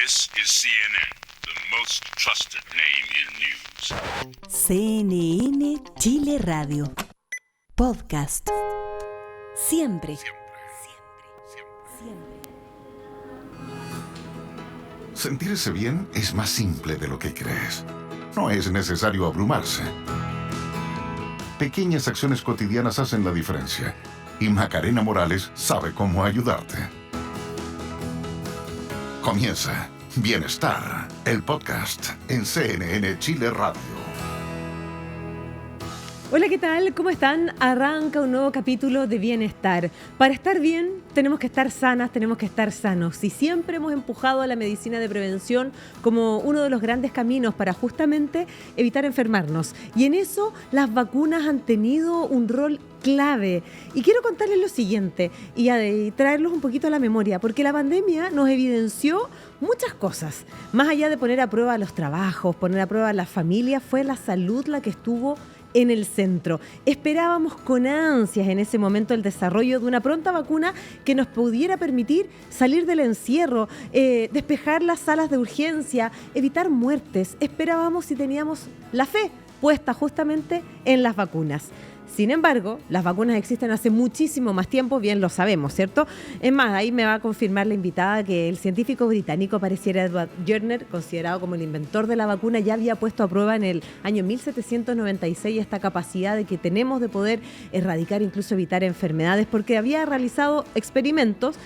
This is CNN, the most trusted name in news. CNN Chile Radio. Podcast. Siempre. Sentirse bien es más simple de lo que crees. No es necesario abrumarse. Pequeñas acciones cotidianas hacen la diferencia. Y Macarena Morales sabe cómo ayudarte. Comienza Bienestar, el podcast en CNN Chile Radio. Hola, ¿qué tal? ¿Cómo están? Arranca un nuevo capítulo de Bienestar. Para estar bien, tenemos que estar sanas, tenemos que estar sanos. Y siempre hemos empujado a la medicina de prevención como uno de los grandes caminos para justamente evitar enfermarnos. Y en eso las vacunas han tenido un rol clave. Y quiero contarles lo siguiente y traerlos un poquito a la memoria, porque la pandemia nos evidenció muchas cosas. Más allá de poner a prueba los trabajos, poner a prueba las familias, fue la salud la que estuvo en el centro. Esperábamos con ansias en ese momento el desarrollo de una pronta vacuna que nos pudiera permitir salir del encierro, despejar las salas de urgencia, evitar muertes. Esperábamos y teníamos la fe puesta justamente en las vacunas. Sin embargo, las vacunas existen hace muchísimo más tiempo, bien lo sabemos, ¿cierto? Es más, ahí me va a confirmar la invitada que el científico británico pareciera Edward Jenner, considerado como el inventor de la vacuna, ya había puesto a prueba en el año 1796 esta capacidad de que tenemos de poder erradicar, incluso evitar enfermedades, porque había realizado experimentos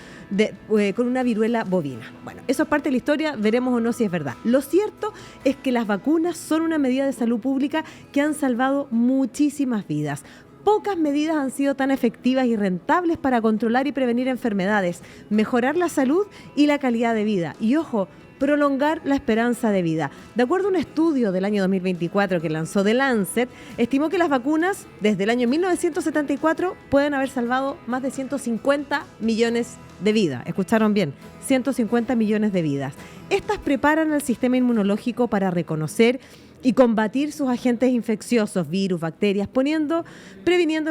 con una viruela bovina. Bueno, eso es parte de la historia, veremos o no si es verdad. Lo cierto es que las vacunas son una medida de salud pública que han salvado muchísimas vidas. Pocas medidas han sido tan efectivas y rentables para controlar y prevenir enfermedades, mejorar la salud y la calidad de vida. Y ojo, prolongar la esperanza de vida. De acuerdo a un estudio del año 2024 que lanzó The Lancet, estimó que las vacunas desde el año 1974 pueden haber salvado más de 150 millones de vidas. ¿Escucharon bien? 150 millones de vidas. Estas preparan al sistema inmunológico para reconocer y combatir sus agentes infecciosos, virus, bacterias, previniendo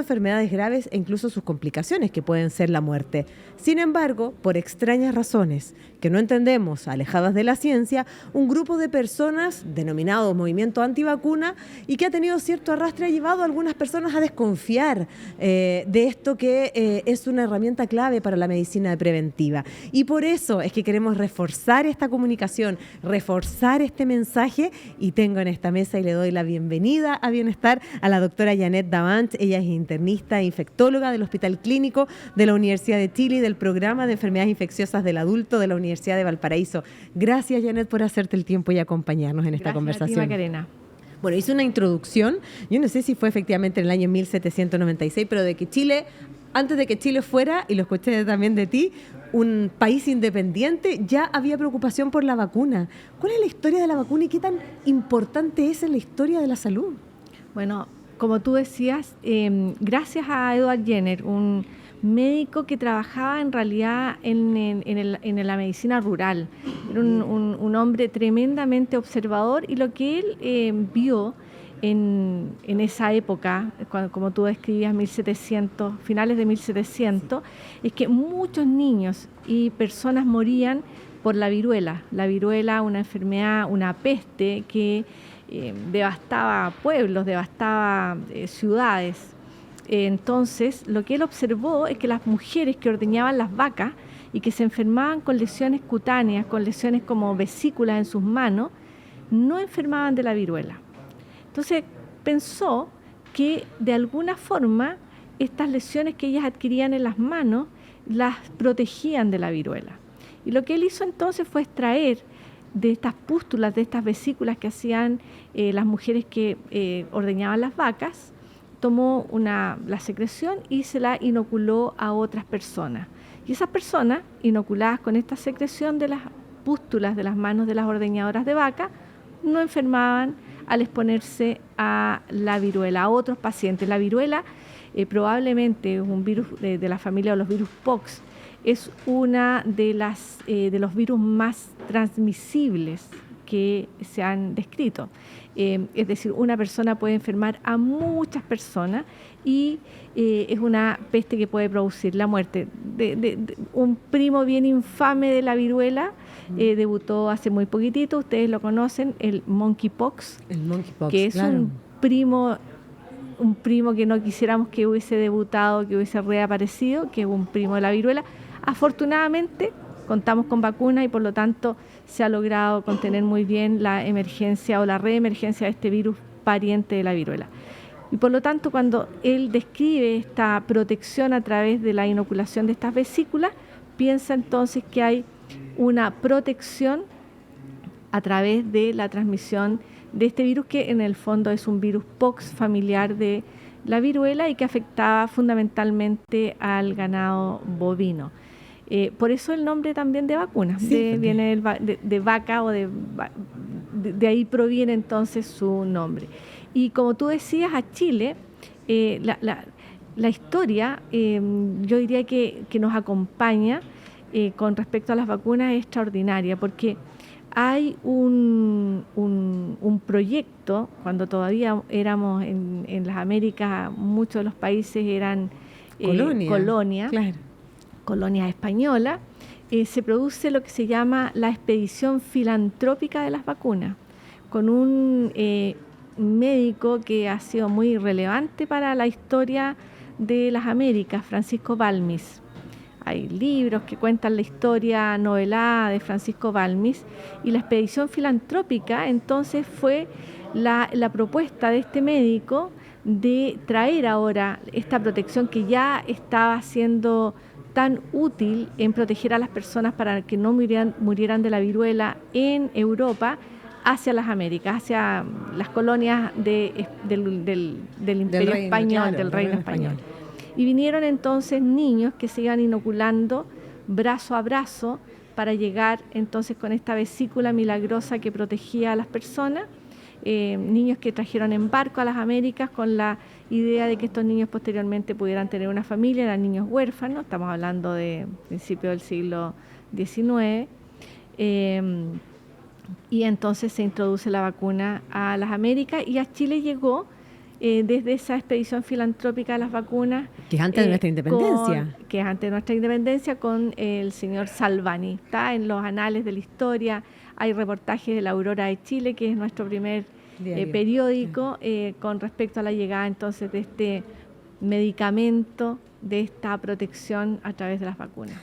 enfermedades graves e incluso sus complicaciones, que pueden ser la muerte. Sin embargo, por extrañas razones que no entendemos, alejadas de la ciencia, un grupo de personas denominado movimiento antivacuna y que ha tenido cierto arrastre ha llevado a algunas personas a desconfiar de esto que es una herramienta clave para la medicina preventiva. Y por eso es que queremos reforzar esta comunicación, reforzar este mensaje, y tengo en esta mesa y le doy la bienvenida a Bienestar a la doctora Janet Davant. Ella es internista e infectóloga del Hospital Clínico de la Universidad de Chile y del Programa de Enfermedades Infecciosas del Adulto de la Universidad de Valparaíso. Gracias, Janet, por hacerte el tiempo y acompañarnos en esta conversación. Gracias a ti, Macarena. Bueno, hice una introducción, yo no sé si fue efectivamente en el año 1796, pero de que Chile, antes de que Chile fuera, y lo escuché también de ti, un país independiente, ya había preocupación por la vacuna. ¿Cuál es la historia de la vacuna y qué tan importante es en la historia de la salud? Bueno, como tú decías, gracias a Edward Jenner, un médico que trabajaba en realidad en la medicina rural. Era un hombre tremendamente observador, y lo que él vio en esa época, como tú describías, 1700, finales de 1700, es que muchos niños y personas morían por la viruela. La viruela, una enfermedad, una peste que devastaba pueblos, devastaba ciudades. Entonces, lo que él observó es que las mujeres que ordeñaban las vacas y que se enfermaban con lesiones cutáneas, con lesiones como vesículas en sus manos, no enfermaban de la viruela. Entonces pensó que de alguna forma estas lesiones que ellas adquirían en las manos las protegían de la viruela. Y lo que él hizo entonces fue extraer de estas pústulas, de estas vesículas que hacían las mujeres que ordeñaban las vacas, tomó la secreción y se la inoculó a otras personas. Y esas personas, inoculadas con esta secreción de las pústulas de las manos de las ordeñadoras de vaca, no enfermaban al exponerse a la viruela, a otros pacientes. La viruela probablemente es un virus de la familia de los virus pox, es una de los virus más transmisibles que se han descrito. Es decir, una persona puede enfermar a muchas personas y es una peste que puede producir la muerte. Un primo bien infame de la viruela debutó hace muy poquitito, ustedes lo conocen, el monkeypox, que es claro. un primo que no quisiéramos que hubiese debutado, que hubiese reaparecido, que es un primo de la viruela. Afortunadamente contamos con vacuna y por lo tanto se ha logrado contener muy bien la emergencia o la reemergencia de este virus pariente de la viruela. Y por lo tanto, cuando él describe esta protección a través de la inoculación de estas vesículas, piensa entonces que hay una protección a través de la transmisión de este virus, que en el fondo es un virus pox familiar de la viruela y que afectaba fundamentalmente al ganado bovino. Por eso el nombre también de vacuna, viene de vaca, o de ahí proviene entonces su nombre. Y como tú decías, a Chile, la historia, yo diría que nos acompaña con respecto a las vacunas es extraordinaria, porque hay un proyecto, cuando todavía éramos en las Américas, muchos de los países eran colonias, claro, colonias españolas, se produce lo que se llama la expedición filantrópica de las vacunas, con un médico que ha sido muy relevante para la historia de las Américas, Francisco Balmis. Hay libros que cuentan la historia novelada de Francisco Balmis, y la expedición filantrópica entonces fue la propuesta de este médico de traer ahora esta protección que ya estaba siendo tan útil en proteger a las personas para que no murieran de la viruela en Europa, hacia las Américas, hacia las colonias del Imperio Español, claro, del Reino Español. Y vinieron entonces niños que se iban inoculando brazo a brazo para llegar entonces con esta vesícula milagrosa que protegía a las personas, niños que trajeron en barco a las Américas con la idea de que estos niños posteriormente pudieran tener una familia, eran niños huérfanos, estamos hablando de principios del siglo XIX, y entonces se introduce la vacuna a las Américas, y a Chile llegó desde esa expedición filantrópica de las vacunas. Que es antes de nuestra independencia. Que es antes de nuestra independencia, con el señor Salvani. Está en los anales de la historia, hay reportajes de la Aurora de Chile, que es nuestro primer periódico, con respecto a la llegada entonces de este medicamento, de esta protección a través de las vacunas.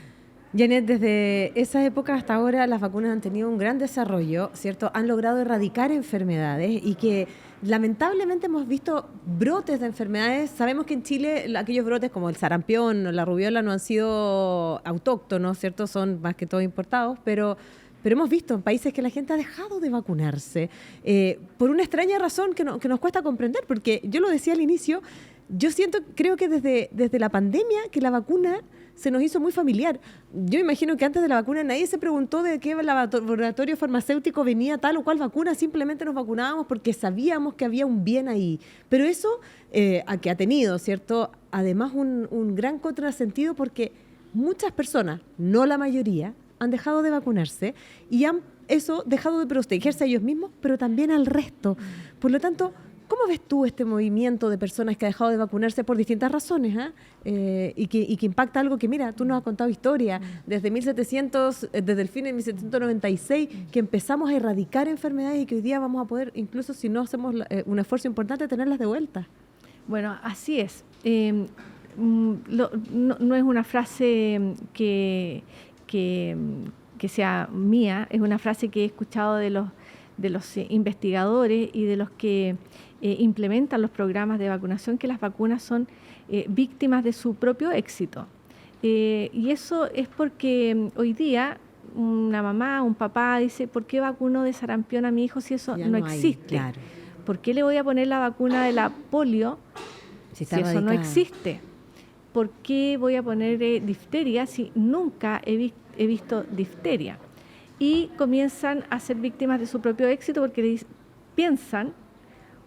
Janet, desde esa época hasta ahora las vacunas han tenido un gran desarrollo, ¿cierto? Han logrado erradicar enfermedades, y que lamentablemente hemos visto brotes de enfermedades. Sabemos que en Chile aquellos brotes como el sarampión o la rubiola no han sido autóctonos, ¿cierto? Son más que todo importados, pero hemos visto en países que la gente ha dejado de vacunarse por una extraña razón que nos cuesta comprender, porque yo lo decía al inicio, creo que desde la pandemia que la vacuna se nos hizo muy familiar. Yo imagino que antes de la vacuna nadie se preguntó de qué laboratorio farmacéutico venía tal o cual vacuna, simplemente nos vacunábamos porque sabíamos que había un bien ahí. Pero eso que ha tenido, ¿cierto? Además un gran contrasentido, porque muchas personas, no la mayoría, han dejado de vacunarse y han dejado de protegerse a ellos mismos, pero también al resto. Por lo tanto, ¿cómo ves tú este movimiento de personas que ha dejado de vacunarse por distintas razones? Y que impacta algo que, mira, tú nos has contado historia desde desde el fin de 1796, que empezamos a erradicar enfermedades y que hoy día vamos a poder, incluso si no hacemos un esfuerzo importante, tenerlas de vuelta. Bueno, así es. No es una frase que sea mía, es una frase que he escuchado de los investigadores y de los que implementan los programas de vacunación, que las vacunas son víctimas de su propio éxito. Y eso es porque hoy día una mamá, un papá dice, ¿por qué vacuno de sarampión a mi hijo si eso no existe? Claro. ¿Por qué le voy a poner la vacuna de la polio si eso no existe? ¿Por qué voy a poner difteria si nunca he visto difteria? Y comienzan a ser víctimas de su propio éxito porque piensan,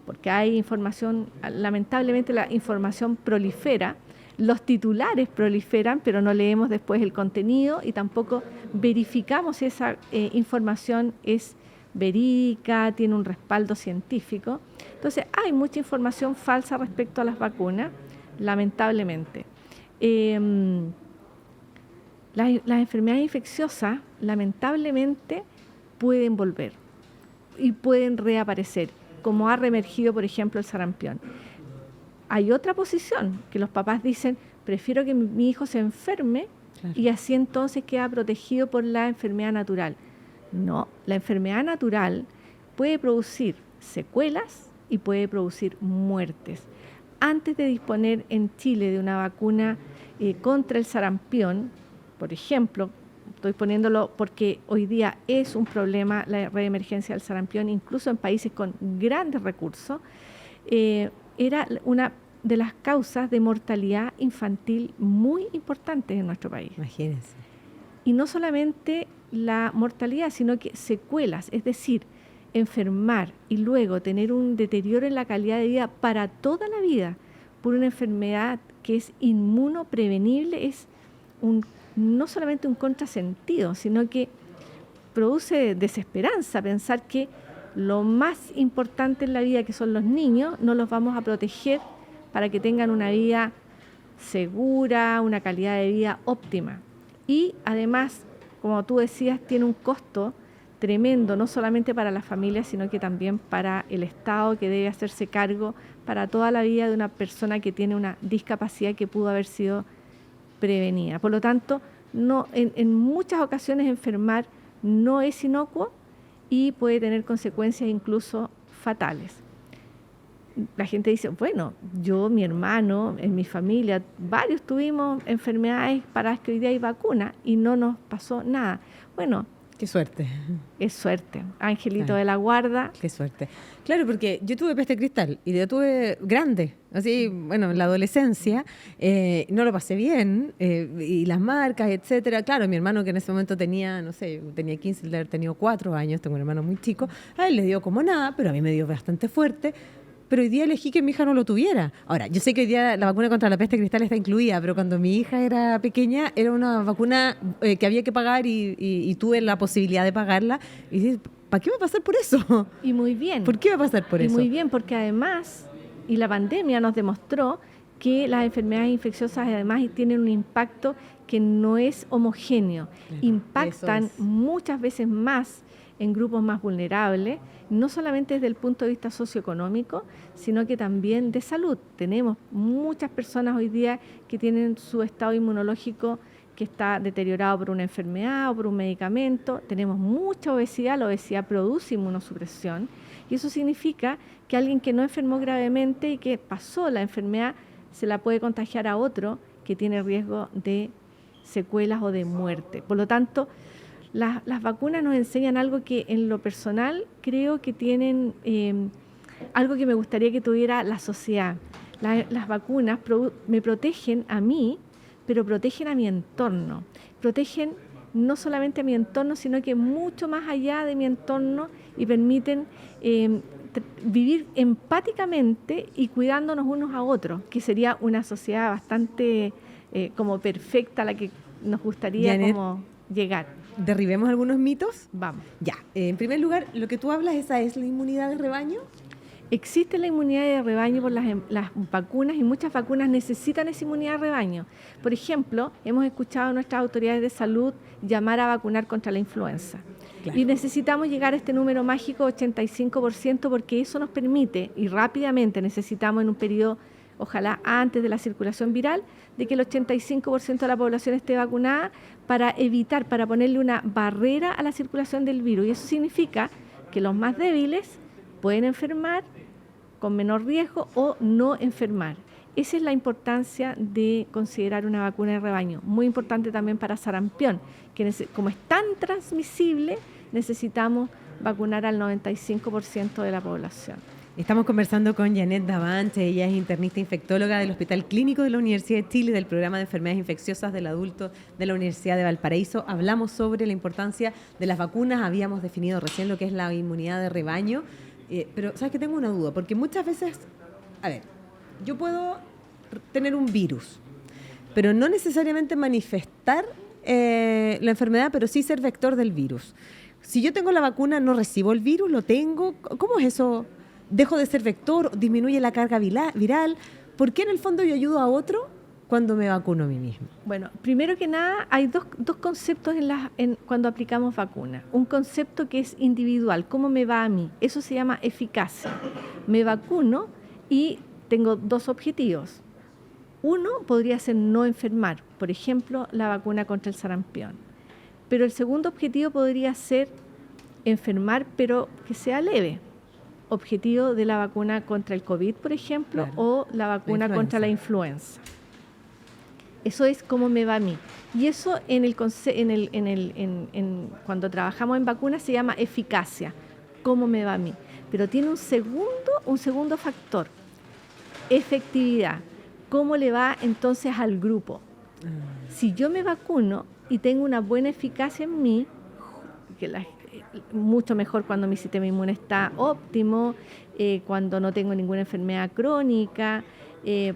porque hay información, lamentablemente la información prolifera, los titulares proliferan, pero no leemos después el contenido y tampoco verificamos si esa información es verídica, tiene un respaldo científico. Entonces hay mucha información falsa respecto a las vacunas, lamentablemente. las enfermedades infecciosas, lamentablemente, pueden volver y pueden reaparecer, como ha reemergido, por ejemplo, el sarampión. Hay otra posición, que los papás dicen, prefiero que mi hijo se enferme, claro, y así entonces queda protegido por la enfermedad natural. No, la enfermedad natural puede producir secuelas y puede producir muertes. Antes de disponer en Chile de una vacuna contra el sarampión, por ejemplo, estoy poniéndolo porque hoy día es un problema la reemergencia del sarampión, incluso en países con grandes recursos, era una de las causas de mortalidad infantil muy importantes en nuestro país. Imagínense. Y no solamente la mortalidad, sino que secuelas, es decir, enfermar y luego tener un deterioro en la calidad de vida para toda la vida por una enfermedad que es inmunoprevenible, es no solamente un contrasentido, sino que produce desesperanza pensar que lo más importante en la vida, que son los niños, no los vamos a proteger para que tengan una vida segura, una calidad de vida óptima. Y además, como tú decías, tiene un costo tremendo, no solamente para las familias, sino que también para el Estado, que debe hacerse cargo para toda la vida de una persona que tiene una discapacidad que pudo haber sido prevenida. Por lo tanto, en muchas ocasiones enfermar no es inocuo y puede tener consecuencias incluso fatales. La gente dice, bueno, yo, mi hermano, en mi familia, varios tuvimos enfermedades para las que hoy día hay vacuna y no nos pasó nada. Bueno, qué suerte. Es suerte. Angelito, claro, de la guarda. Qué suerte. Claro, porque yo tuve peste cristal y yo tuve grande, así, bueno, en la adolescencia, no lo pasé bien, y las marcas, etcétera. Claro, mi hermano, que en ese momento tenía, no sé, tenía 15, de haber tenido 4 años, tengo un hermano muy chico, a él le dio como nada, pero a mí me dio bastante fuerte. Pero hoy día elegí que mi hija no lo tuviera. Ahora, yo sé que hoy día la vacuna contra la peste cristal está incluida, pero cuando mi hija era pequeña era una vacuna que había que pagar y tuve la posibilidad de pagarla. Y dije, ¿para qué va a pasar por eso? Y muy bien. ¿Por qué va a pasar por eso? Y muy bien, porque además, y la pandemia nos demostró que las enfermedades infecciosas además tienen un impacto que no es homogéneo. Claro, impactan muchas veces más en grupos más vulnerables, no solamente desde el punto de vista socioeconómico, sino que también de salud. Tenemos muchas personas hoy día que tienen su estado inmunológico que está deteriorado por una enfermedad o por un medicamento. Tenemos mucha obesidad, la obesidad produce inmunosupresión, y eso significa que alguien que no enfermó gravemente y que pasó la enfermedad se la puede contagiar a otro que tiene riesgo de secuelas o de muerte. Por lo tanto, las vacunas nos enseñan algo que en lo personal creo que tienen algo que me gustaría que tuviera la sociedad. Las vacunas me protegen a mí, pero protegen a mi entorno. Protegen no solamente a mi entorno, sino que mucho más allá de mi entorno y permiten vivir empáticamente y cuidándonos unos a otros, que sería una sociedad bastante como perfecta a la que nos gustaría, Janet, como llegar. ¿Derribemos algunos mitos? Vamos. Ya. En primer lugar, lo que tú hablas, ¿esa es la inmunidad de rebaño? Existe la inmunidad de rebaño por las vacunas, y muchas vacunas necesitan esa inmunidad de rebaño. Por ejemplo, hemos escuchado a nuestras autoridades de salud llamar a vacunar contra la influenza. Claro. Y necesitamos llegar a este número mágico 85%, porque eso nos permite, y rápidamente necesitamos en un periodo, ojalá antes de la circulación viral, de que el 85% de la población esté vacunada para evitar, para ponerle una barrera a la circulación del virus. Y eso significa que los más débiles pueden enfermar con menor riesgo o no enfermar. Esa es la importancia de considerar una vacuna de rebaño. Muy importante también para sarampión, que como es tan transmisible, necesitamos vacunar al 95% de la población. Estamos conversando con Janet Davanche, ella es internista infectóloga del Hospital Clínico de la Universidad de Chile, del programa de enfermedades infecciosas del adulto de la Universidad de Valparaíso. Hablamos sobre la importancia de las vacunas, habíamos definido recién lo que es la inmunidad de rebaño, pero sabes que tengo una duda, porque muchas veces, a ver, yo puedo tener un virus, pero no necesariamente manifestar la enfermedad, pero sí ser vector del virus. Si yo tengo la vacuna, ¿no recibo el virus? ¿Lo tengo? ¿Cómo es eso? ¿Dejo de ser vector? ¿Disminuye la carga viral? ¿Por qué en el fondo yo ayudo a otro cuando me vacuno a mí mismo? Bueno, primero que nada, hay dos conceptos cuando aplicamos vacuna. Un concepto que es individual, ¿cómo me va a mí? Eso se llama eficacia. Me vacuno y tengo dos objetivos. Uno podría ser no enfermar, por ejemplo, la vacuna contra el sarampión. Pero el segundo objetivo podría ser enfermar, pero que sea leve. Objetivo de la vacuna contra el COVID, por ejemplo, claro, o la vacuna contra la influenza. Eso es cómo me va a mí. Y eso cuando trabajamos en vacunas se llama eficacia, cómo me va a mí. Pero tiene un segundo factor, efectividad, cómo le va entonces al grupo. Si yo me vacuno y tengo una buena eficacia en mí, mucho mejor cuando mi sistema inmune está óptimo, cuando no tengo ninguna enfermedad crónica,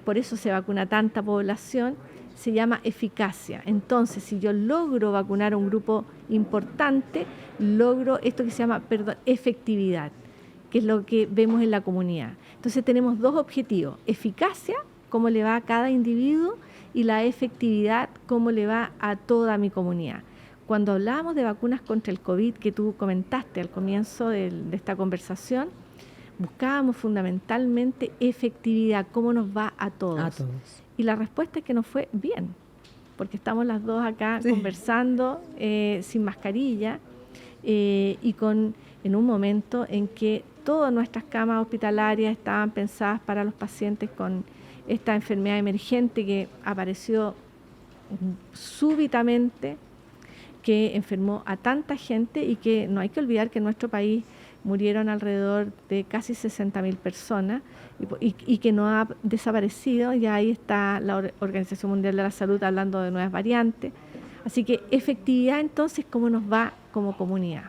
por eso se vacuna tanta población, se llama eficacia. Entonces, si yo logro vacunar a un grupo importante, logro esto que se llama, efectividad, que es lo que vemos en la comunidad. Entonces tenemos dos objetivos, eficacia, cómo le va a cada individuo, y la efectividad, cómo le va a toda mi comunidad. Cuando hablábamos de vacunas contra el COVID, que tú comentaste al comienzo de esta conversación, buscábamos fundamentalmente efectividad, cómo nos va a todos. A todos. Y la respuesta es que nos fue bien, porque estamos las dos acá conversando sin mascarilla y en un momento en que todas nuestras camas hospitalarias estaban pensadas para los pacientes con esta enfermedad emergente que apareció súbitamente, que enfermó a tanta gente y que no hay que olvidar que en nuestro país murieron alrededor de casi 60.000 personas y que no ha desaparecido. Ya ahí está la Organización Mundial de la Salud hablando de nuevas variantes. Así que efectividad, entonces, ¿cómo nos va como comunidad?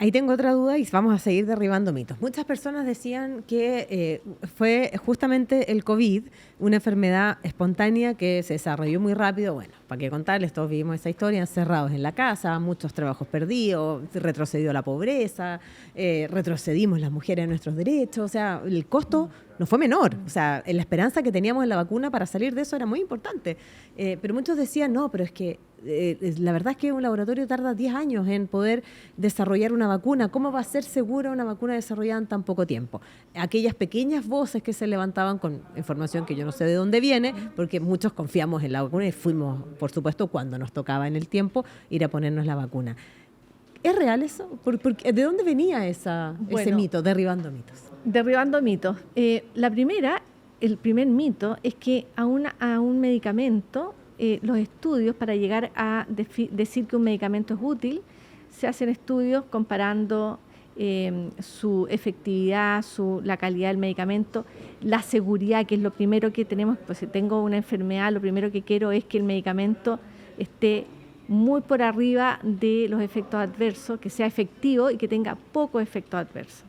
Ahí tengo otra duda y vamos a seguir derribando mitos. Muchas personas decían que fue justamente el COVID, una enfermedad espontánea que se desarrolló muy rápido. Bueno, para qué contarles, todos vivimos esa historia, encerrados en la casa, muchos trabajos perdidos, retrocedió la pobreza, retrocedimos las mujeres en nuestros derechos. O sea, el costo no fue menor. O sea, la esperanza que teníamos en la vacuna para salir de eso era muy importante. Pero muchos decían, no, pero es que la verdad es que un laboratorio tarda 10 años en poder desarrollar una vacuna. ¿Cómo va a ser segura una vacuna desarrollada en tan poco tiempo? Aquellas pequeñas voces que se levantaban con información que yo no sé de dónde viene, porque muchos confiamos en la vacuna y fuimos, por supuesto, cuando nos tocaba en el tiempo ir a ponernos la vacuna. ¿Es real eso? ¿De dónde venía ese mito, derribando mitos? Derribando mitos. El primer mito es que a un medicamento, los estudios para llegar a decir que un medicamento es útil, se hacen estudios comparando su efectividad, la calidad del medicamento, la seguridad, que es lo primero que tenemos. Pues si tengo una enfermedad, lo primero que quiero es que el medicamento esté muy por arriba de los efectos adversos, que sea efectivo y que tenga pocos efectos adversos.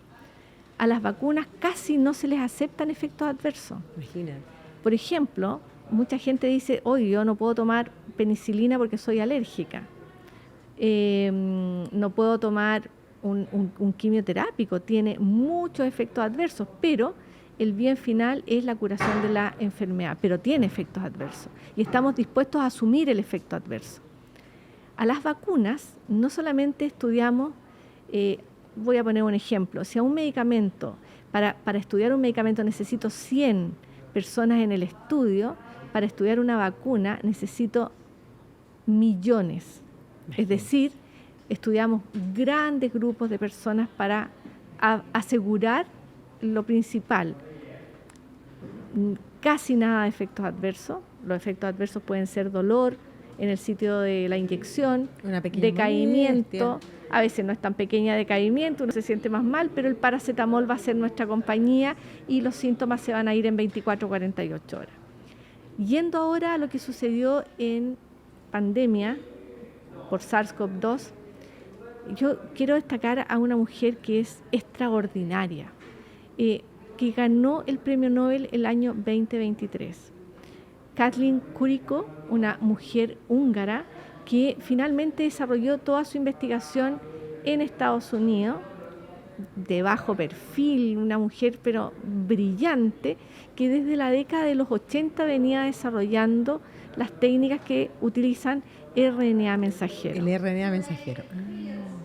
A las vacunas casi no se les aceptan efectos adversos. Imagina. Por ejemplo, mucha gente dice, oye, yo no puedo tomar penicilina porque soy alérgica. No puedo tomar un quimioterápico, tiene muchos efectos adversos, pero el bien final es la curación de la enfermedad, pero tiene efectos adversos y estamos dispuestos a asumir el efecto adverso. A las vacunas no solamente estudiamos, voy a poner un ejemplo, si a un medicamento, para estudiar un medicamento necesito 100 personas en el estudio, para estudiar una vacuna necesito millones. Es decir, estudiamos grandes grupos de personas para asegurar lo principal. Casi nada de efectos adversos. Los efectos adversos pueden ser dolor en el sitio de la inyección, decaimiento. A veces no es tan pequeña decaimiento, uno se siente más mal, pero el paracetamol va a ser nuestra compañía y los síntomas se van a ir en 24 o 48 horas. Yendo ahora a lo que sucedió en pandemia por SARS-CoV-2, yo quiero destacar a una mujer que es extraordinaria, que ganó el premio Nobel el año 2023. Kathleen Kuriko, una mujer húngara que finalmente desarrolló toda su investigación en Estados Unidos, de bajo perfil, una mujer pero brillante, que desde la década de los 80 venía desarrollando las técnicas que utilizan RNA mensajero. El RNA mensajero.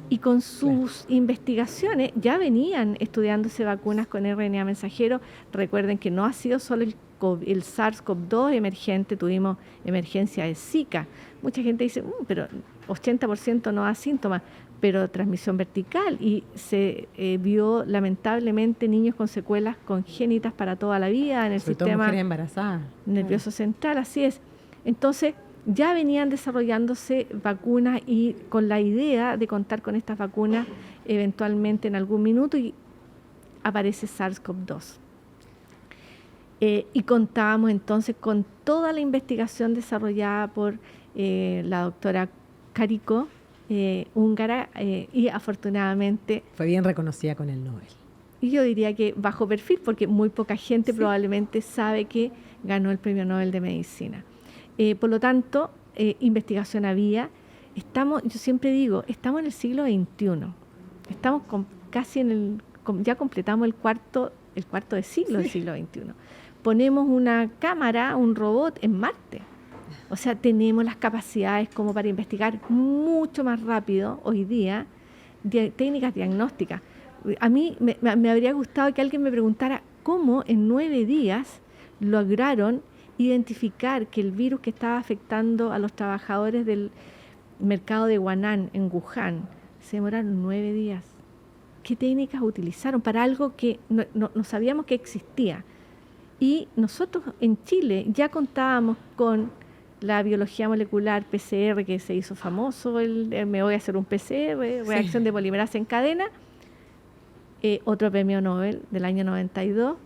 Y con sus investigaciones ya venían estudiándose vacunas con RNA mensajero. Recuerden que no ha sido solo el SARS-CoV-2 emergente, tuvimos emergencia de Zika. Mucha gente dice, pero 80% no da síntomas, pero transmisión vertical, y se vio lamentablemente niños con secuelas congénitas para toda la vida en el sistema nervioso central, así es. Entonces, ya venían desarrollándose vacunas y con la idea de contar con estas vacunas eventualmente en algún minuto, y aparece SARS-CoV-2. Y contábamos entonces con toda la investigación desarrollada por la doctora Carico, húngara, y afortunadamente... Fue bien reconocida con el Nobel. Y yo diría que bajo perfil, porque muy poca gente probablemente sabe que ganó el Premio Nobel de Medicina. Por lo tanto, investigación había. Yo siempre digo, estamos en el siglo XXI. Estamos ya completamos el cuarto de siglo del siglo XXI. Ponemos una cámara, un robot en Marte. O sea, tenemos las capacidades como para investigar mucho más rápido hoy día técnicas diagnósticas. A mí me habría gustado que alguien me preguntara cómo en 9 días lograron identificar que el virus que estaba afectando a los trabajadores del mercado de Huanan en Wuhan se demoraron 9 días. ¿Qué técnicas utilizaron para algo que no sabíamos que existía? Y nosotros en Chile ya contábamos con la biología molecular PCR, que se hizo famoso, me voy a hacer un PCR, reacción de polimerasa en cadena, otro premio Nobel del año 92,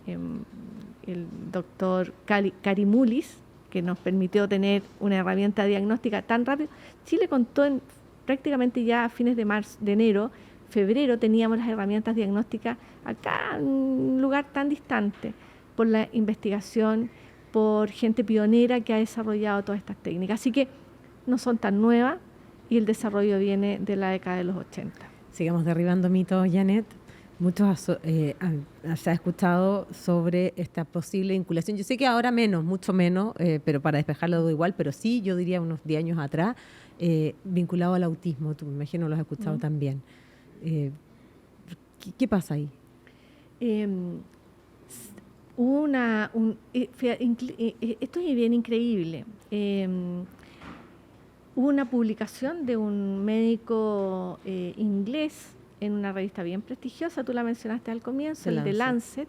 el doctor Karimulis, que nos permitió tener una herramienta diagnóstica tan rápido. Chile contó prácticamente ya a fines de enero, febrero, teníamos las herramientas diagnósticas acá, en un lugar tan distante, por la investigación, por gente pionera que ha desarrollado todas estas técnicas. Así que no son tan nuevas y el desarrollo viene de la década de los 80. Sigamos derribando mitos, Janet. Muchos se ha escuchado sobre esta posible vinculación. Yo sé que ahora mucho menos, pero para despejarlo igual, pero sí, yo diría unos 10 años atrás, vinculado al autismo. Tú me imagino lo has escuchado también. ¿Qué pasa ahí? Esto es bien increíble. Hubo una publicación de un médico inglés en una revista bien prestigiosa, tú la mencionaste al comienzo, el de Lancet,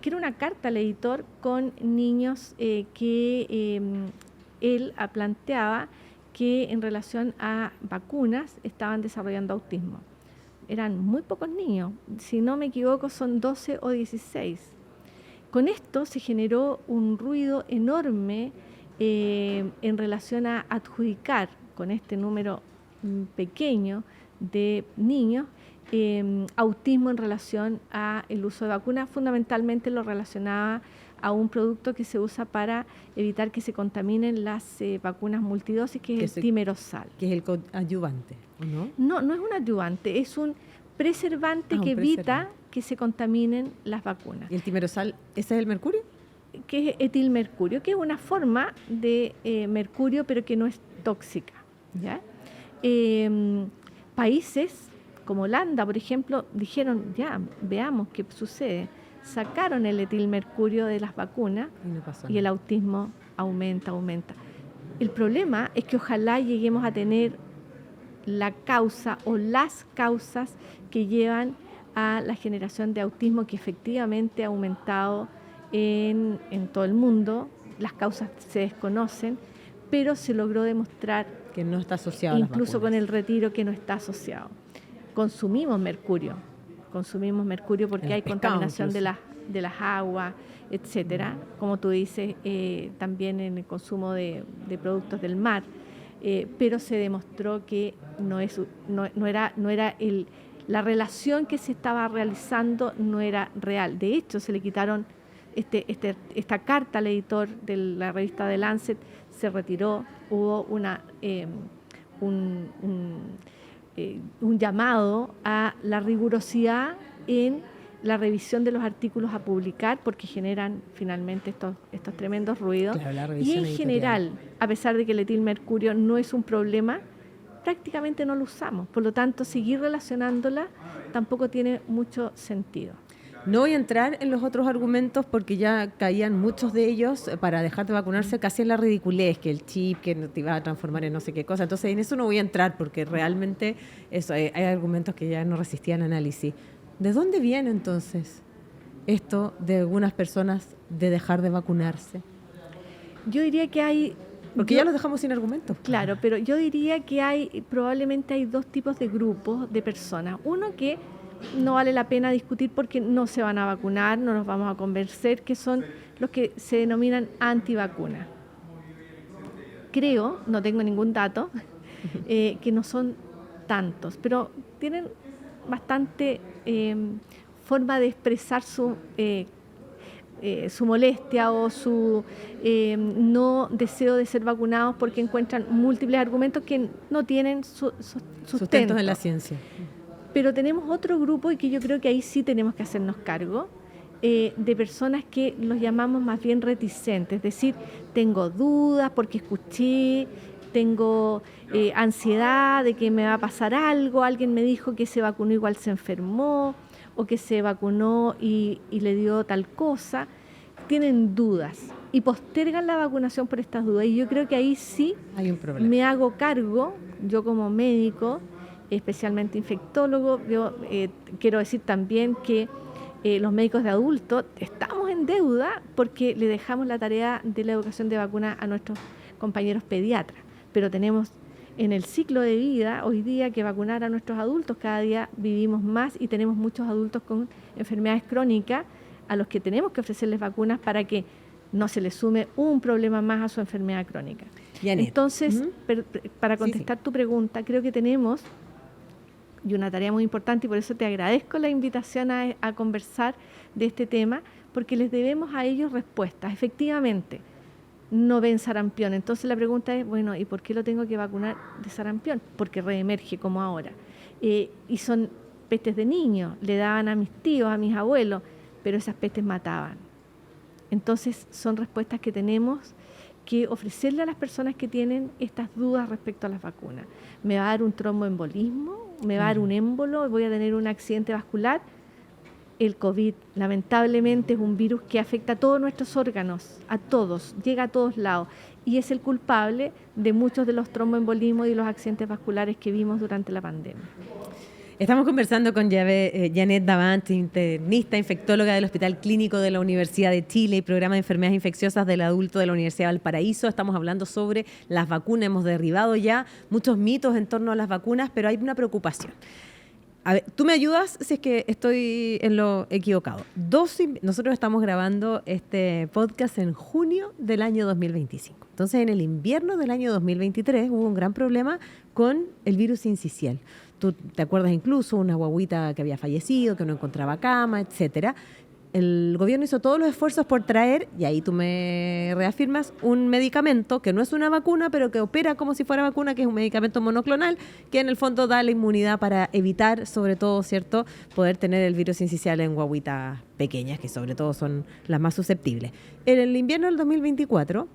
que era una carta al editor con niños que él planteaba que en relación a vacunas estaban desarrollando autismo. Eran muy pocos niños, si no me equivoco son 12 o 16. Con esto se generó un ruido enorme en relación a adjudicar con este número pequeño de niños autismo en relación a el uso de vacunas. Fundamentalmente lo relacionaba a un producto que se usa para evitar que se contaminen las vacunas multidosis, que es el timerosal. Que es el coadyuvante, ¿o no? No es un adyuvante, es un preservante que evita que se contaminen las vacunas. ¿Y el timerosal, ese es el mercurio? Que es etilmercurio, que es una forma de mercurio, pero que no es tóxica, ¿ya? Países como Holanda, por ejemplo, dijeron, ya, veamos qué sucede. Sacaron el etilmercurio de las vacunas y el autismo aumenta. El problema es que ojalá lleguemos a tener la causa o las causas que llevan a la generación de autismo, que efectivamente ha aumentado en todo el mundo. Las causas se desconocen, pero se logró demostrar que no está asociado incluso con el retiro, que no está asociado. Consumimos mercurio porque hay contaminación de las aguas, etcétera, como tú dices, también en el consumo de productos del mar, pero se demostró que no era la relación que se estaba realizando no era real. De hecho, se le quitaron esta carta al editor de la revista de Lancet, se retiró, hubo un llamado a la rigurosidad en la revisión de los artículos a publicar, porque generan finalmente estos tremendos ruidos. Claro, la Y revisión en editorial. general, a pesar de que el etilmercurio no es un problema, prácticamente no lo usamos. Por lo tanto, seguir relacionándola tampoco tiene mucho sentido. No voy a entrar en los otros argumentos porque ya caían muchos de ellos para dejar de vacunarse casi en la ridiculez, que el chip, que no te iba a transformar en no sé qué cosa. Entonces, en eso no voy a entrar porque realmente hay argumentos que ya no resistían análisis. ¿De dónde viene entonces esto de algunas personas de dejar de vacunarse? Yo diría que hay... Porque ya los dejamos sin argumentos. Claro, pero yo diría que probablemente hay dos tipos de grupos de personas. Uno que no vale la pena discutir porque no se van a vacunar, no los vamos a convencer, que son los que se denominan antivacunas. Creo, no tengo ningún dato, que no son tantos, pero tienen bastante forma de expresar su molestia o su no deseo de ser vacunados porque encuentran múltiples argumentos que no tienen sustento en la ciencia. Pero tenemos otro grupo y que yo creo que ahí sí tenemos que hacernos cargo de personas que los llamamos más bien reticentes, es decir, tengo dudas porque escuché, tengo ansiedad de que me va a pasar algo, alguien me dijo que se vacunó igual se enfermó, o que se vacunó y le dio tal cosa, tienen dudas y postergan la vacunación por estas dudas. Y yo creo que ahí sí hay un problema. Me hago cargo, yo como médico, especialmente infectólogo, yo quiero decir también que los médicos de adultos estamos en deuda porque le dejamos la tarea de la educación de vacuna a nuestros compañeros pediatras, pero tenemos en el ciclo de vida hoy día que vacunar a nuestros adultos. Cada día vivimos más y tenemos muchos adultos con enfermedades crónicas a los que tenemos que ofrecerles vacunas para que no se les sume un problema más a su enfermedad crónica. Janet. Entonces, para contestar tu pregunta, creo que tenemos y una tarea muy importante, y por eso te agradezco la invitación a conversar de este tema, porque les debemos a ellos respuestas. Efectivamente, no ven sarampión. Entonces la pregunta es, bueno, ¿y por qué lo tengo que vacunar de sarampión? Porque reemerge como ahora. Y son pestes de niños, le daban a mis tíos, a mis abuelos, pero esas pestes mataban. Entonces son respuestas que tenemos que ofrecerle a las personas que tienen estas dudas respecto a las vacunas. ¿Me va a dar un tromboembolismo? ¿Me va a dar un émbolo? ¿Voy a tener un accidente vascular? El COVID, lamentablemente, es un virus que afecta a todos nuestros órganos, a todos, llega a todos lados, y es el culpable de muchos de los tromboembolismos y los accidentes vasculares que vimos durante la pandemia. Estamos conversando con Janet Davant, internista, infectóloga del Hospital Clínico de la Universidad de Chile y Programa de Enfermedades Infecciosas del Adulto de la Universidad de Valparaíso. Estamos hablando sobre las vacunas. Hemos derribado ya muchos mitos en torno a las vacunas, pero hay una preocupación. A ver, tú me ayudas si es que estoy en lo equivocado. Nosotros estamos grabando este podcast en junio del año 2025. Entonces, en el invierno del año 2023 hubo un gran problema con el virus sincicial. Tú te acuerdas incluso una guagüita que había fallecido, que no encontraba cama, etcétera. El gobierno hizo todos los esfuerzos por traer, y ahí tú me reafirmas, un medicamento que no es una vacuna, pero que opera como si fuera vacuna, que es un medicamento monoclonal, que en el fondo da la inmunidad para evitar, sobre todo, ¿cierto?, poder tener el virus sincicial en guaguitas pequeñas, que sobre todo son las más susceptibles. En el invierno del 2024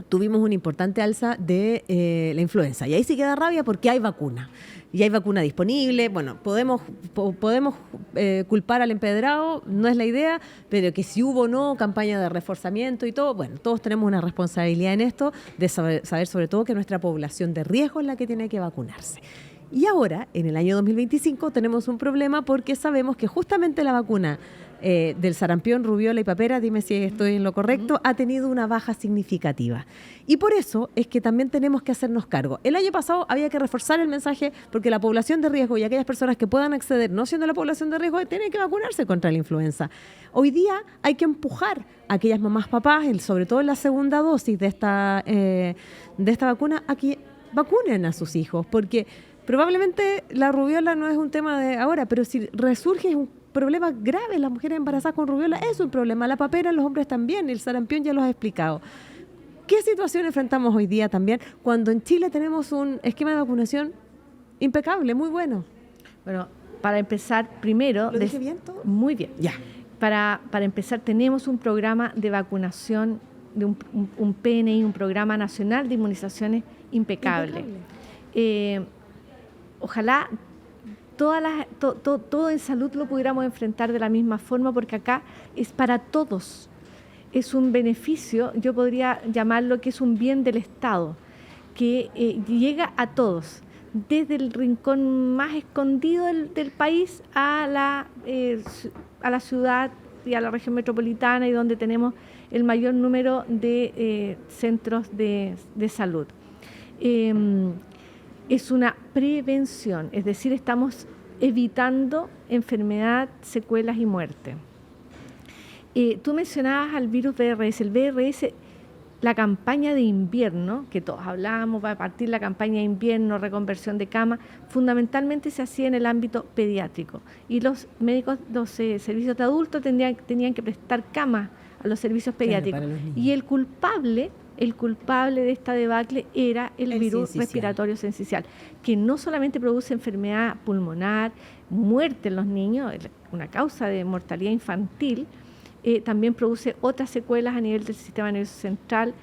tuvimos una importante alza de la influenza, y ahí sí queda rabia porque hay vacuna. Y hay vacuna disponible. Bueno, podemos culpar al empedrado, no es la idea, pero que si hubo o no campaña de reforzamiento y todo, bueno, todos tenemos una responsabilidad en esto de saber sobre todo que nuestra población de riesgo es la que tiene que vacunarse. Y ahora, en el año 2025, tenemos un problema porque sabemos que justamente la vacuna del sarampión, rubiola y papera, dime si estoy en lo correcto, ha tenido una baja significativa. Y por eso es que también tenemos que hacernos cargo. El año pasado había que reforzar el mensaje porque la población de riesgo y aquellas personas que puedan acceder, no siendo la población de riesgo, tienen que vacunarse contra la influenza. Hoy día hay que empujar a aquellas mamás, papás, sobre todo en la segunda dosis de esta vacuna, a que vacunen a sus hijos, porque probablemente la rubiola no es un tema de ahora, pero si resurge es un problema grave. Las mujeres embarazadas con rubiola es un problema. La papera en los hombres también. El sarampión ya lo has explicado. ¿Qué situación enfrentamos hoy día también cuando en Chile tenemos un esquema de vacunación impecable, muy bueno. Bueno, para empezar, primero... ¿Lo dije bien todo? Muy bien. Ya. Para empezar, tenemos un programa de vacunación, de un PNI, un Programa Nacional de Inmunizaciones impecable. Ojalá todo en salud lo pudiéramos enfrentar de la misma forma, porque acá es para todos. Es un beneficio, yo podría llamarlo que es un bien del Estado, que llega a todos, desde el rincón más escondido del país a la ciudad y a la región metropolitana, y donde tenemos el mayor número de centros de salud. Es una prevención, es decir, estamos evitando enfermedad, secuelas y muerte. Tú mencionabas al virus VRS. El VRS, la campaña de invierno, que todos hablábamos, va a partir la campaña de invierno, reconversión de cama, fundamentalmente se hacía en el ámbito pediátrico. Y los médicos, los servicios de adultos tenían que prestar camas a los servicios pediátricos. Claro, para los niños. Y el culpable de esta debacle era el virus sincicial. respiratorio sincicial, que no solamente produce enfermedad pulmonar, muerte en los niños, una causa de mortalidad infantil, también produce otras secuelas a nivel del sistema nervioso central,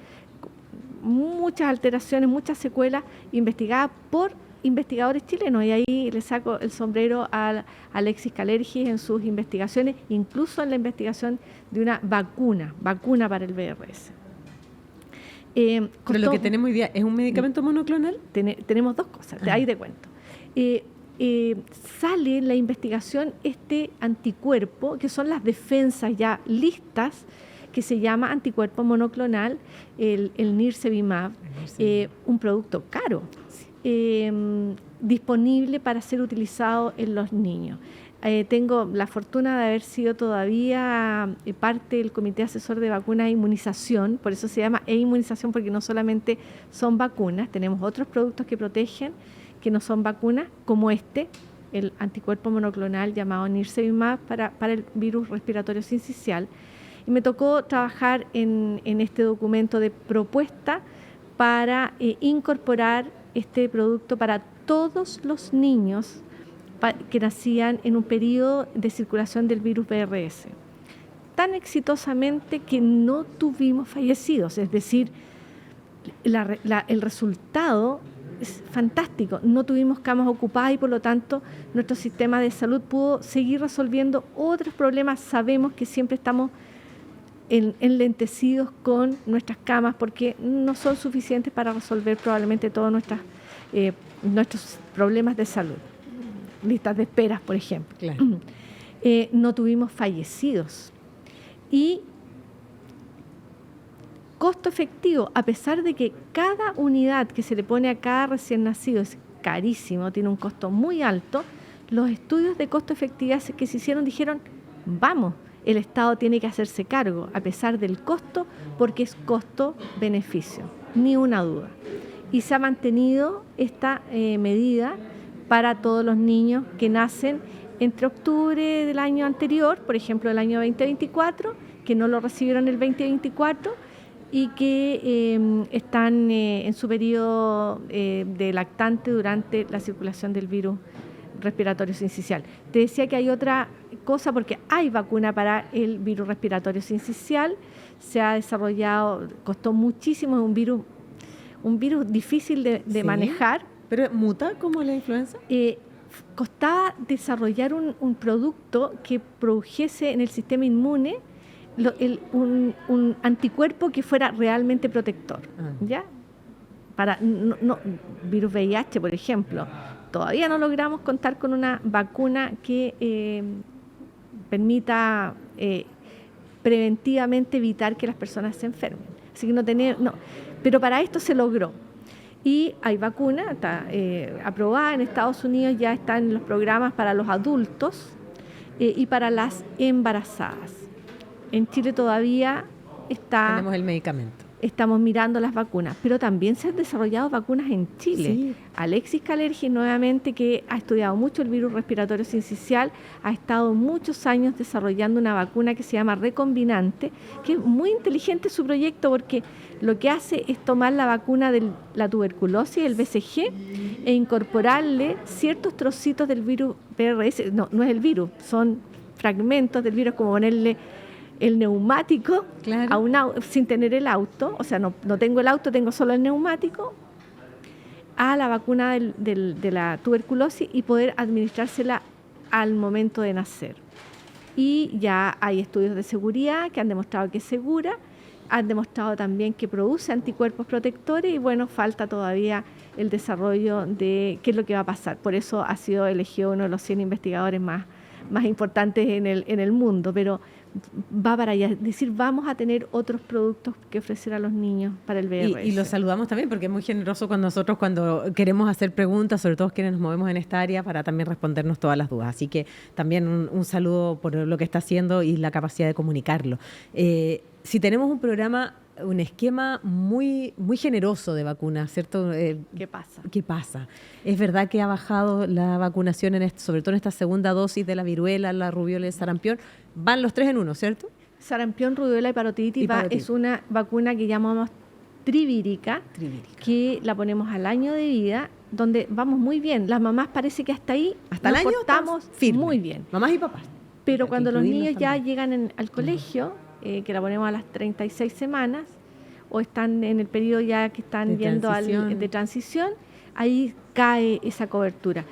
muchas alteraciones, muchas secuelas investigadas por investigadores chilenos, y ahí le saco el sombrero a Alexis Calergis en sus investigaciones, incluso en la investigación de una vacuna para el VRS. Pero lo que tenemos hoy día es un medicamento monoclonal. Tenemos dos cosas, ahí te cuento. Sale en la investigación este anticuerpo, que son las defensas ya listas, que se llama anticuerpo monoclonal, el Nirsevimab, un producto caro, disponible para ser utilizado en los niños. Tengo la fortuna de haber sido todavía parte del Comité Asesor de Vacunas e Inmunización, por eso se llama e-inmunización, porque no solamente son vacunas, tenemos otros productos que protegen, que no son vacunas, como el anticuerpo monoclonal llamado Nirsevimab para el virus respiratorio sincicial. Y me tocó trabajar en este documento de propuesta para incorporar este producto para todos los niños que nacían en un periodo de circulación del virus VRS. Tan exitosamente que no tuvimos fallecidos, es decir, el resultado es fantástico. No tuvimos camas ocupadas y por lo tanto nuestro sistema de salud pudo seguir resolviendo otros problemas. Sabemos que siempre estamos enlentecidos con nuestras camas porque no son suficientes para resolver probablemente todos nuestros problemas de salud. Listas de esperas, por ejemplo. Claro. No tuvimos fallecidos. Y costo efectivo, a pesar de que cada unidad que se le pone a cada recién nacido es carísimo, tiene un costo muy alto, los estudios de costo efectividad que se hicieron dijeron, vamos, el Estado tiene que hacerse cargo, a pesar del costo, porque es costo-beneficio, ni una duda. Y se ha mantenido esta medida para todos los niños que nacen entre octubre del año anterior, por ejemplo, del año 2024, que no lo recibieron el 2024 y que están en su periodo de lactante durante la circulación del virus respiratorio sincicial. Te decía que hay otra cosa porque hay vacuna para el virus respiratorio sincicial, se ha desarrollado, costó muchísimo, es un virus difícil de manejar. ¿Pero muta como la influenza? Costaba desarrollar un producto que produjese en el sistema inmune un anticuerpo que fuera realmente protector, ¿ya? Para virus VIH, por ejemplo, todavía no logramos contar con una vacuna que permita preventivamente evitar que las personas se enfermen. Así que pero para esto se logró. Y hay vacuna, está aprobada en Estados Unidos, ya está en los programas para los adultos y para las embarazadas. En Chile todavía está... Tenemos el medicamento. estamos mirando las vacunas, pero también se han desarrollado vacunas en Chile. Sí. Alexis Kalergi, nuevamente, que ha estudiado mucho el virus respiratorio sincicial, ha estado muchos años desarrollando una vacuna que se llama recombinante, que es muy inteligente su proyecto porque lo que hace es tomar la vacuna de la tuberculosis, el BCG, e incorporarle ciertos trocitos del virus PRS. No es el virus, son fragmentos del virus, como ponerle el neumático Claro. a un sin tener el auto, o sea, no tengo el auto, tengo solo el neumático, a la vacuna de la tuberculosis y poder administrársela al momento de nacer. Y ya hay estudios de seguridad que han demostrado que es segura, han demostrado también que produce anticuerpos protectores y bueno, falta todavía el desarrollo de qué es lo que va a pasar. Por eso ha sido elegido uno de los 100 investigadores más importantes en el mundo, pero va para allá, es decir, vamos a tener otros productos que ofrecer a los niños para el VRS. Y los saludamos también porque es muy generoso con nosotros cuando queremos hacer preguntas, sobre todo quienes nos movemos en esta área, para también respondernos todas las dudas. Así que también un saludo por lo que está haciendo y la capacidad de comunicarlo. Si tenemos un programa, un esquema muy, muy generoso de vacunas, ¿cierto? ¿Qué pasa? ¿Qué pasa? Es verdad que ha bajado la vacunación, sobre todo en esta segunda dosis de la viruela, la rubiola y el sarampión. Van los 3 en 1, ¿cierto? Sarampión, rubiola y parotiditis es una vacuna que llamamos trivírica, que la ponemos al año de vida, donde vamos muy bien. Las mamás parece que hasta ahí hasta el año estamos muy bien. Mamás y papás. Pero cuando los niños ya también llegan al colegio, que la ponemos a las 36 semanas, o están en el periodo ya que están yendo de transición, ahí cae esa cobertura.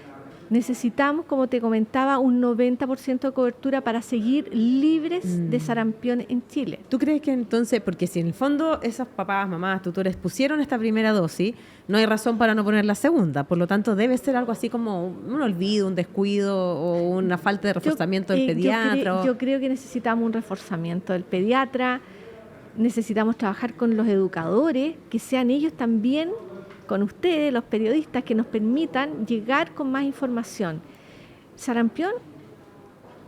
Necesitamos, como te comentaba, un 90% de cobertura para seguir libres de sarampión en Chile. ¿Tú crees que entonces, porque si en el fondo esos papás, mamás, tutores pusieron esta primera dosis, no hay razón para no poner la segunda? Por lo tanto, debe ser algo así como un olvido, un descuido o una falta de reforzamiento del pediatra. Yo creo que necesitamos un reforzamiento del pediatra, necesitamos trabajar con los educadores, que sean ellos también, con ustedes, los periodistas, que nos permitan llegar con más información. Sarampión,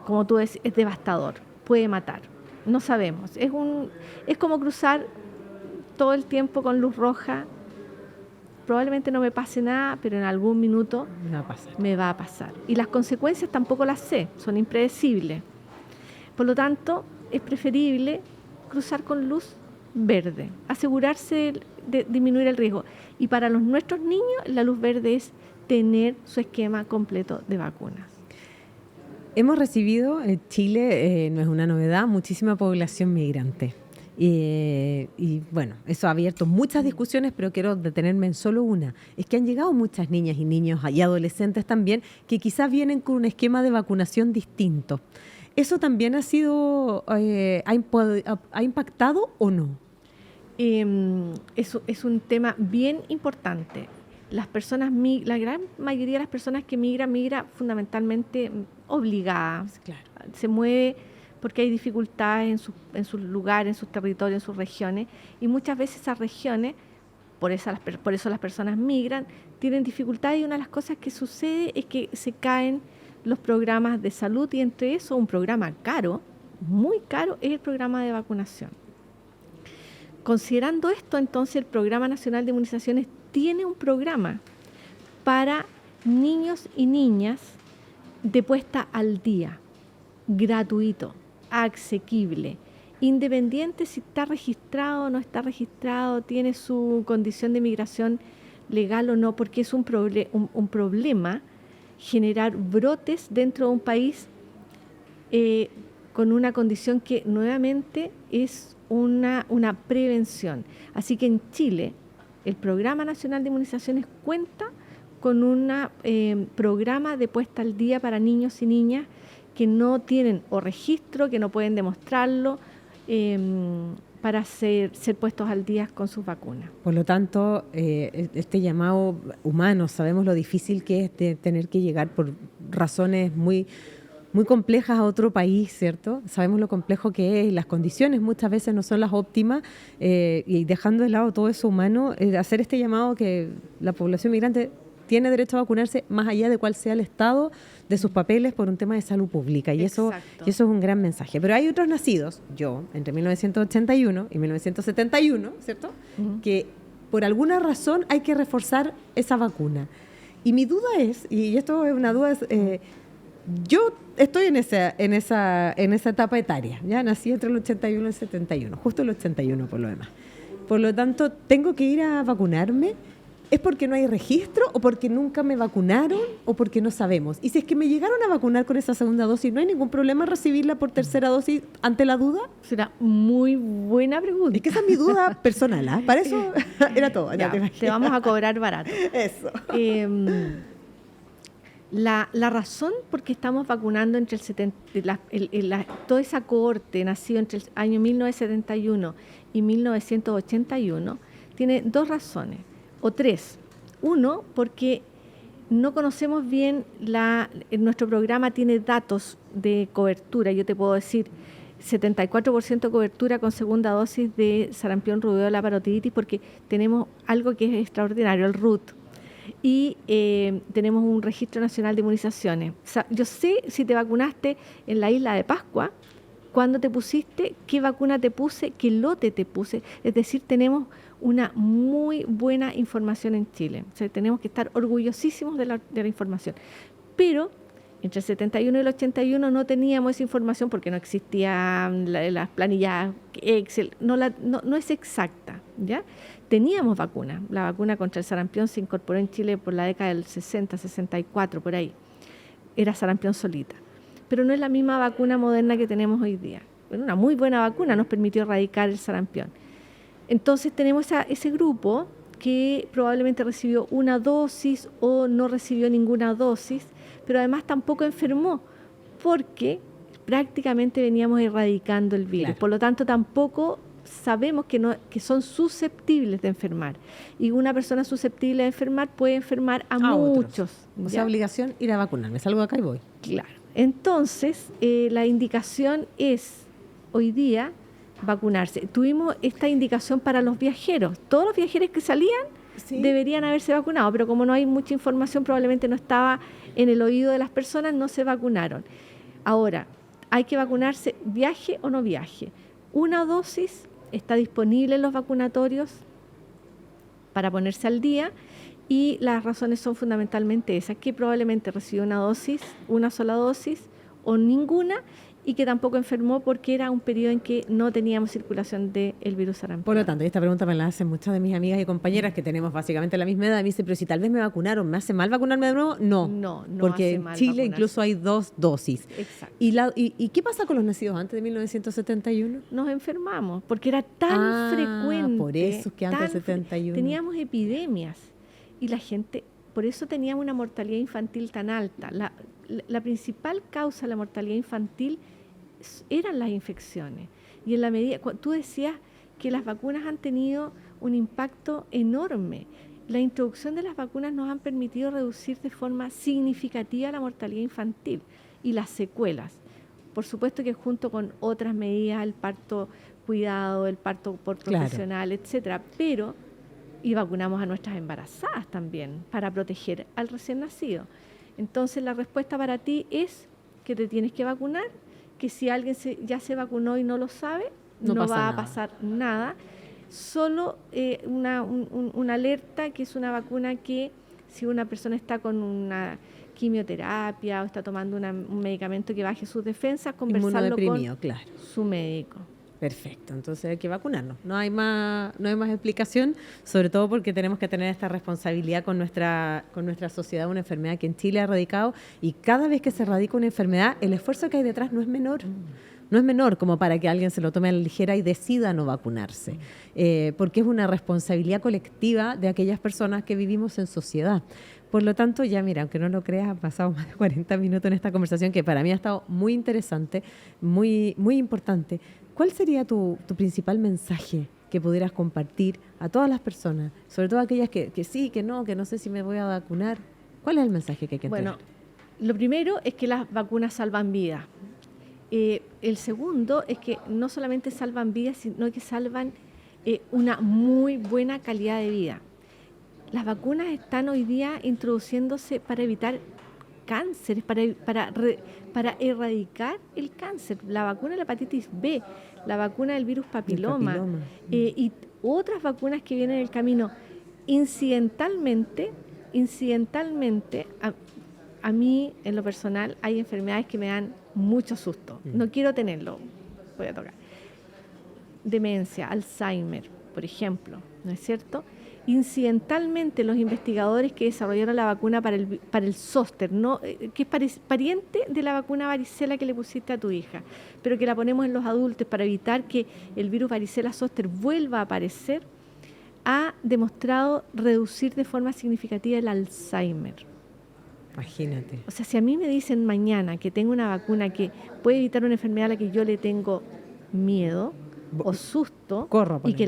como tú decís, es devastador, puede matar, no sabemos. Es como cruzar todo el tiempo con luz roja. Probablemente no me pase nada, pero en algún minuto me va a pasar. Y las consecuencias tampoco las sé, son impredecibles. Por lo tanto, es preferible cruzar con luz verde, asegurarse de disminuir el riesgo. Y para nuestros niños, la luz verde es tener su esquema completo de vacunas. Hemos recibido en Chile, no es una novedad, muchísima población migrante. Y bueno, eso ha abierto muchas discusiones, pero quiero detenerme en solo una. Es que han llegado muchas niñas y niños y adolescentes también que quizás vienen con un esquema de vacunación distinto. ¿Eso también ha impactado o no? Es un tema bien importante. La gran mayoría de las personas que migra fundamentalmente obligadas. Claro. Se mueve porque hay dificultades en sus lugares, en sus territorios, en sus regiones, y muchas veces esas regiones, por eso las personas migran, tienen dificultades, y una de las cosas que sucede es que se caen los programas de salud, y entre eso un programa caro, muy caro, es el programa de vacunación. Considerando esto, entonces el Programa Nacional de Inmunizaciones tiene un programa para niños y niñas de puesta al día, gratuito, asequible, independiente si está registrado o no está registrado, tiene su condición de migración legal o no, porque es un problema generar brotes dentro de un país con una condición que nuevamente es una prevención. Así que en Chile, el Programa Nacional de Inmunizaciones cuenta con un programa de puesta al día para niños y niñas que no tienen o registro, que no pueden demostrarlo, para ser puestos al día con sus vacunas. Por lo tanto, este llamado humano, sabemos lo difícil que es de tener que llegar por razones muy complejas a otro país, ¿cierto? Sabemos lo complejo que es, las condiciones muchas veces no son las óptimas, y dejando de lado todo eso humano, hacer este llamado que la población migrante tiene derecho a vacunarse más allá de cuál sea el estado de sus papeles por un tema de salud pública. Y eso es un gran mensaje. Pero hay otros nacidos, yo, entre 1981 y 1971, ¿cierto? Que por alguna razón hay que reforzar esa vacuna. Y mi duda es, y esto es una duda, yo estoy en esa etapa etaria. Ya nací entre el 81 y el 71, justo el 81 por lo demás. Por lo tanto, ¿tengo que ir a vacunarme? ¿Es porque no hay registro o porque nunca me vacunaron o porque no sabemos? Y si es que me llegaron a vacunar con esa segunda dosis, ¿no hay ningún problema recibirla por tercera dosis ante la duda? Será muy buena pregunta. Es que esa es mi duda personal, ¿ah? Para eso era todo. Ya, te vamos a cobrar barato. Eso. La razón por qué estamos vacunando entre el 70, toda esa cohorte nacido entre el año 1971 y 1981 tiene dos razones, o tres. Uno, porque no conocemos bien, nuestro programa tiene datos de cobertura. Yo te puedo decir 74% cobertura con segunda dosis de sarampión, rubéola, parotiditis, porque tenemos algo que es extraordinario, el RUT. Y tenemos un registro nacional de inmunizaciones. O sea, yo sé si te vacunaste en la isla de Pascua, cuándo te pusiste, qué vacuna te puse, qué lote te puse. Es decir, tenemos una muy buena información en Chile. O sea, tenemos que estar orgullosísimos de la información. Pero entre el 71 y el 81 no teníamos esa información porque no existían las planillas Excel. No es exacta, ¿ya? Teníamos vacuna. La vacuna contra el sarampión se incorporó en Chile por la década del 60, 64, por ahí. Era sarampión solita. Pero no es la misma vacuna moderna que tenemos hoy día. Bueno, una muy buena vacuna nos permitió erradicar el sarampión. Entonces tenemos ese grupo que probablemente recibió una dosis o no recibió ninguna dosis, pero además tampoco enfermó, porque prácticamente veníamos erradicando el virus. Claro. Por lo tanto, tampoco sabemos que son susceptibles de enfermar. Y una persona susceptible de enfermar puede enfermar a muchos. O sea, obligación ir a vacunarme. Salgo de acá y voy. Claro. Entonces, la indicación es, hoy día, vacunarse. Tuvimos esta indicación para los viajeros. Todos los viajeros que salían deberían haberse vacunado, pero como no hay mucha información, probablemente no estaba en el oído de las personas, no se vacunaron. Ahora, hay que vacunarse, viaje o no viaje. Una dosis está disponible en los vacunatorios para ponerse al día y las razones son fundamentalmente esas, que probablemente recibió una sola dosis o ninguna, y que tampoco enfermó porque era un periodo en que no teníamos circulación del virus sarampión. Por lo tanto, esta pregunta me la hacen muchas de mis amigas y compañeras que tenemos básicamente la misma edad. Me dicen, pero si tal vez me vacunaron, ¿me hace mal vacunarme de nuevo? No, porque en Chile vacunarse. Incluso hay 2 dosis. Exacto. ¿Y qué pasa con los nacidos antes de 1971? Nos enfermamos, porque era tan frecuente. Por eso es que antes del 71. Teníamos epidemias y la gente, por eso teníamos una mortalidad infantil tan alta. La principal causa de la mortalidad infantil eran las infecciones. Y en la medida, tú decías que las vacunas han tenido un impacto enorme. La introducción de las vacunas nos han permitido reducir de forma significativa la mortalidad infantil y las secuelas. Por supuesto que junto con otras medidas, el parto cuidado, el parto por profesional, etcétera, pero y vacunamos a nuestras embarazadas también para proteger al recién nacido. Entonces la respuesta para ti es que te tienes que vacunar, que si alguien ya se vacunó y no lo sabe, no va a pasar nada. Solo una alerta, que es una vacuna que si una persona está con una quimioterapia o está tomando un medicamento que baje sus defensas, conversarlo con su médico. Perfecto, entonces hay que vacunarnos. No hay más explicación, sobre todo porque tenemos que tener esta responsabilidad con nuestra sociedad, una enfermedad que en Chile ha erradicado, y cada vez que se erradica una enfermedad, el esfuerzo que hay detrás no es menor. No es menor como para que alguien se lo tome a la ligera y decida no vacunarse, porque es una responsabilidad colectiva de aquellas personas que vivimos en sociedad. Por lo tanto, ya mira, aunque no lo creas, han pasado más de 40 minutos en esta conversación que para mí ha estado muy interesante, muy, muy importante. ¿Cuál sería tu principal mensaje que pudieras compartir a todas las personas, sobre todo aquellas que sí, que no sé si me voy a vacunar? ¿Cuál es el mensaje que hay que entregar? Bueno, lo primero es que las vacunas salvan vidas. El segundo es que no solamente salvan vidas, sino que salvan una muy buena calidad de vida. las vacunas están hoy día introduciéndose para evitar cánceres, para erradicar el cáncer. La vacuna de la hepatitis B, la vacuna del virus papiloma, y otras vacunas que vienen en el camino. Incidentalmente, a mí, en lo personal, hay enfermedades que me dan mucho susto. No quiero tenerlo, voy a tocar. Demencia, Alzheimer, por ejemplo, ¿no es cierto? Incidentalmente, los investigadores que desarrollaron la vacuna para el zóster, ¿no? Que es pariente de la vacuna varicela que le pusiste a tu hija, pero que la ponemos en los adultos para evitar que el virus varicela zóster vuelva a aparecer, ha demostrado reducir de forma significativa el Alzheimer. Imagínate. O sea, si a mí me dicen mañana que tengo una vacuna que puede evitar una enfermedad a la que yo le tengo miedo o susto, y que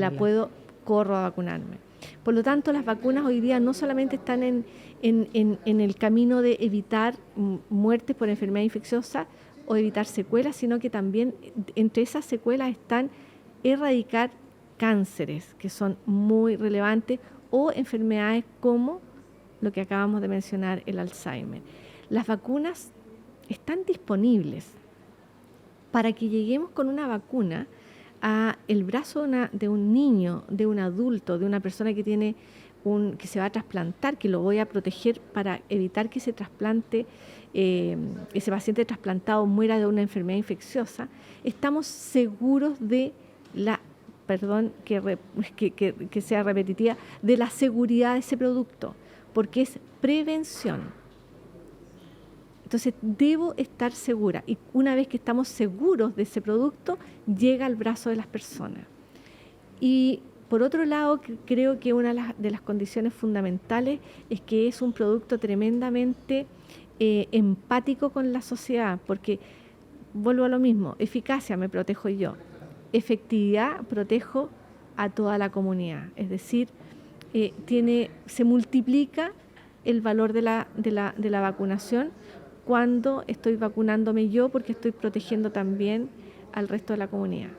corro a vacunarme. Por lo tanto, las vacunas hoy día no solamente están en el camino de evitar muertes por enfermedad infecciosa o evitar secuelas, sino que también entre esas secuelas están erradicar cánceres, que son muy relevantes, o enfermedades como lo que acabamos de mencionar, el Alzheimer. Las vacunas están disponibles. Para que lleguemos con una vacuna a el brazo de un niño, de un adulto, de una persona que tiene que se va a trasplantar, que lo voy a proteger para evitar que ese trasplante, ese paciente trasplantado muera de una enfermedad infecciosa, estamos seguros de perdón que sea repetitiva, de la seguridad de ese producto, porque es prevención. Entonces, debo estar segura. Y una vez que estamos seguros de ese producto, llega al brazo de las personas. Y por otro lado, creo que una de las condiciones fundamentales es que es un producto tremendamente empático con la sociedad, porque vuelvo a lo mismo, eficacia me protejo yo, efectividad protejo a toda la comunidad. Es decir, se multiplica el valor de la vacunación cuando estoy vacunándome yo, porque estoy protegiendo también al resto de la comunidad.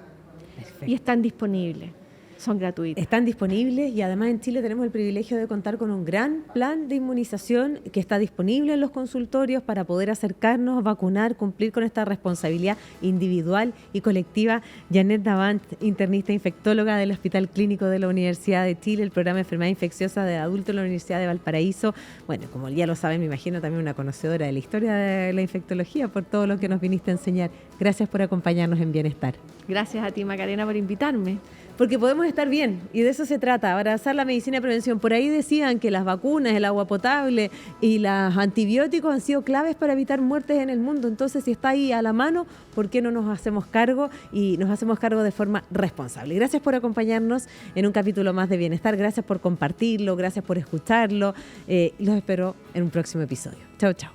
Perfecto. Y están disponibles, son gratuitos. Están disponibles y además en Chile tenemos el privilegio de contar con un gran plan de inmunización que está disponible en los consultorios para poder acercarnos, vacunar, cumplir con esta responsabilidad individual y colectiva. Janet Davant, internista infectóloga del Hospital Clínico de la Universidad de Chile, el programa de enfermedad infecciosa de adultos de la Universidad de Valparaíso. Bueno, como ya lo saben, me imagino también una conocedora de la historia de la infectología por todo lo que nos viniste a enseñar. Gracias por acompañarnos en Bienestar. Gracias a ti, Macarena, por invitarme. Porque podemos estar bien, y de eso se trata, abrazar la medicina de prevención. Por ahí decían que las vacunas, el agua potable y los antibióticos han sido claves para evitar muertes en el mundo. Entonces, si está ahí a la mano, ¿por qué no nos hacemos cargo? Y nos hacemos cargo de forma responsable. Gracias por acompañarnos en un capítulo más de Bienestar. Gracias por compartirlo, gracias por escucharlo. Los espero en un próximo episodio. Chao, chao.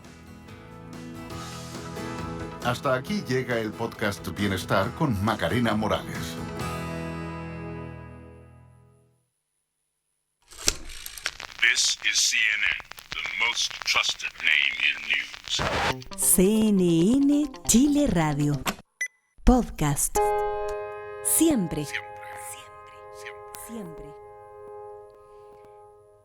Hasta aquí llega el podcast Bienestar con Macarena Morales. This is CNN, the most trusted name in news. CNN Chile Radio. Podcast. Siempre. Siempre. Siempre.